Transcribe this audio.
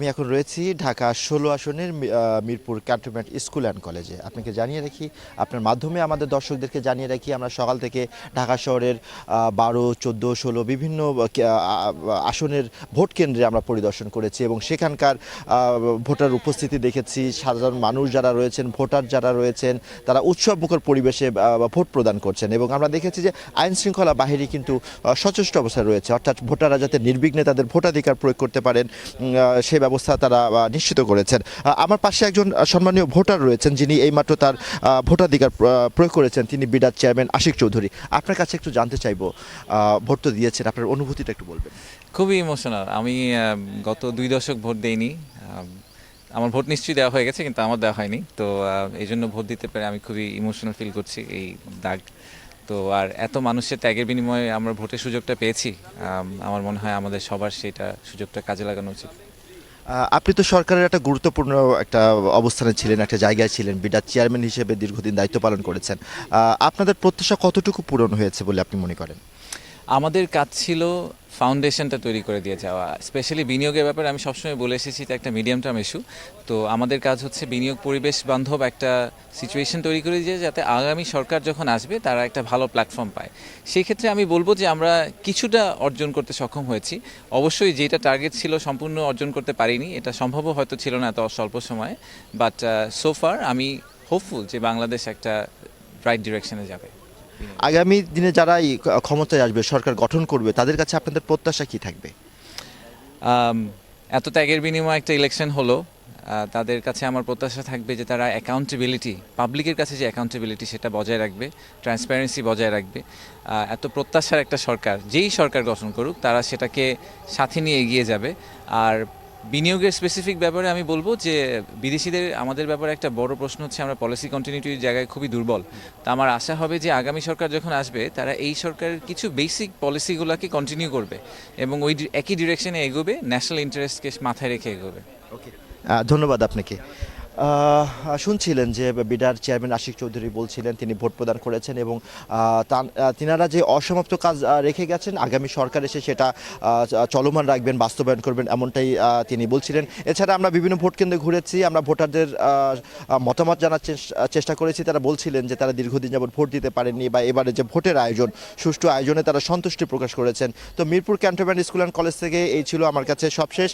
আমি এখন রয়েছি ঢাকা ১৬ আসনের মিরপুর ক্যান্টনমেন্ট স্কুল অ্যান্ড কলেজে। আপনাকে জানিয়ে রাখি, আপনার মাধ্যমে আমাদের দর্শকদেরকে জানিয়ে রাখি, আমরা সকাল থেকে ঢাকা শহরের ১২, ১৪, ১৬ বিভিন্ন আসনের ভোট কেন্দ্রে আমরা পরিদর্শন করেছি এবং সেখানকার ভোটার উপস্থিতি দেখেছি। সাধারণ মানুষ যারা রয়েছেন, ভোটার যারা রয়েছেন, তারা উৎসবমুখর পরিবেশে ভোট প্রদান করছেন এবং আমরা দেখেছি যে আইন শৃঙ্খলা বাহিনী কিন্তু সচেষ্ট অবস্থায় রয়েছে, অর্থাৎ ভোটাররা যাতে নির্বিঘ্নে তাদের ভোটাধিকার প্রয়োগ করতে পারেন সেই ব্যবস্থা তারা নিশ্চিত করেছেন। আমার পাশে একজন সম্মানীয় ভোটার রয়েছেন যিনি এইমাত্র তার ভোটাধিকার প্রয়োগ করেছেন, তিনি বিডার চেয়ারম্যান আশিক চৌধুরী। আপনার কাছে একটু জানতে চাইবো, ভোট তো দিয়েছেন, আপনার অনুভূতিটা একটু বলবেন। খুবই ইমোশনাল। আমি গত ২ দশক ভোট দেইনি। আমার ভোট নিশ্চয়ই দেওয়া হয়ে গেছে, কিন্তু আমার দেওয়া হয়নি। তো এই জন্য ভোট দিতে পেরে আমি খুবই ইমোশনাল ফিল করছি। এই দাগ তো, আর এত মানুষের ত্যাগের বিনিময়ে আমরা ভোটের সুযোগটা পেয়েছি। আমার মনে হয় আমাদের সবার সেটা সুযোগটা কাজে লাগানো উচিত। আপনি তো সরকারের একটা গুরুত্বপূর্ণ একটা অবস্থানে ছিলেন, একটা জায়গায় ছিলেন, বিডার চেয়ারম্যান হিসেবে দীর্ঘদিন দায়িত্ব পালন করেছেন। আপনাদের প্রত্যাশা কতটুকু পূরণ হয়েছে বলে আপনি মনে করেন? আমাদের কাজ ছিল ফাউন্ডেশনটা তৈরি করে দিয়ে যাওয়া। স্পেশালি বিনিয়োগের ব্যাপারে আমি সবসময় বলে এসেছি, এটা একটা মিডিয়াম টার্ম ইস্যু। তো আমাদের কাজ হচ্ছে বিনিয়োগ পরিবেশ বান্ধব একটা সিচুয়েশন তৈরি করে দিয়ে, যাতে আগামী সরকার যখন আসবে তারা একটা ভালো প্ল্যাটফর্ম পায়। সেই ক্ষেত্রে আমি বলবো যে আমরা কিছুটা অর্জন করতে সক্ষম হয়েছি। অবশ্যই যেটা টার্গেট ছিল সম্পূর্ণ অর্জন করতে পারিনি, এটা সম্ভবও হয়তো ছিল না এত স্বল্প সময়ে। বাট সোফার আমি হোপফুল যে বাংলাদেশ একটা রাইট ডিরেকশনে যাবে। আগামী দিনে যারা এই ক্ষমতায় আসবে, সরকার গঠন করবে, তাদের কাছে আপনাদের প্রত্যাশা কি থাকবে? এত ত্যাগের বিনিময়ে একটা ইলেকশন হলো, তাদের কাছে আমার প্রত্যাশা থাকবে যে তারা অ্যাকাউন্টেবিলিটি, পাবলিকের কাছে যে অ্যাকাউন্টেবিলিটি সেটা বজায় রাখবে, ট্রান্সপারেন্সি বজায় রাখবে। এত প্রত্যাশার একটা সরকার, যেই সরকার গঠন করুক, তারা সেটাকে সাথে নিয়ে এগিয়ে যাবে। আর বিনিয়োগের স্পেসিফিক ব্যাপারে আমি বলবো যে বিদেশিদের আমাদের ব্যাপারে একটা বড় প্রশ্ন হচ্ছে আমরা পলিসি কন্টিনিউটির জায়গায় খুবই দুর্বল। তা আমার আশা হবে যে আগামী সরকার যখন আসবে তারা এই সরকারের কিছু বেসিক পলিসিগুলোকে কন্টিনিউ করবে এবং ওই একই ডিরেকশনে এগোবে, ন্যাশনাল ইন্টারেস্টকে মাথায় রেখে এগোবে। ওকে, ধন্যবাদ আপনাকে। শুনছিলেন যে বিডার চেয়ারম্যান আশিক চৌধুরী বলছিলেন তিনি ভোট প্রদান করেছেন এবং তিনারা যে অসমাপ্ত কাজ রেখে গেছেন, আগামী সরকার এসে সেটা চলমান রাখবেন, বাস্তবায়ন করবেন, এমনটাই তিনি বলছিলেন। এছাড়া আমরা বিভিন্ন ভোট কেন্দ্রে ঘুরেছি, আমরা ভোটারদের মতামত জানার চেষ্টা করেছি। তারা বলছিলেন যে তারা দীর্ঘদিন যাবত ভোট দিতে পারেননি বা এবারে যে ভোটের আয়োজন, সুষ্ঠু আয়োজনে তারা সন্তুষ্টি প্রকাশ করেছেন। তো Mirpur cantonment school and college থেকে এই ছিল আমার কাছে সবশেষ।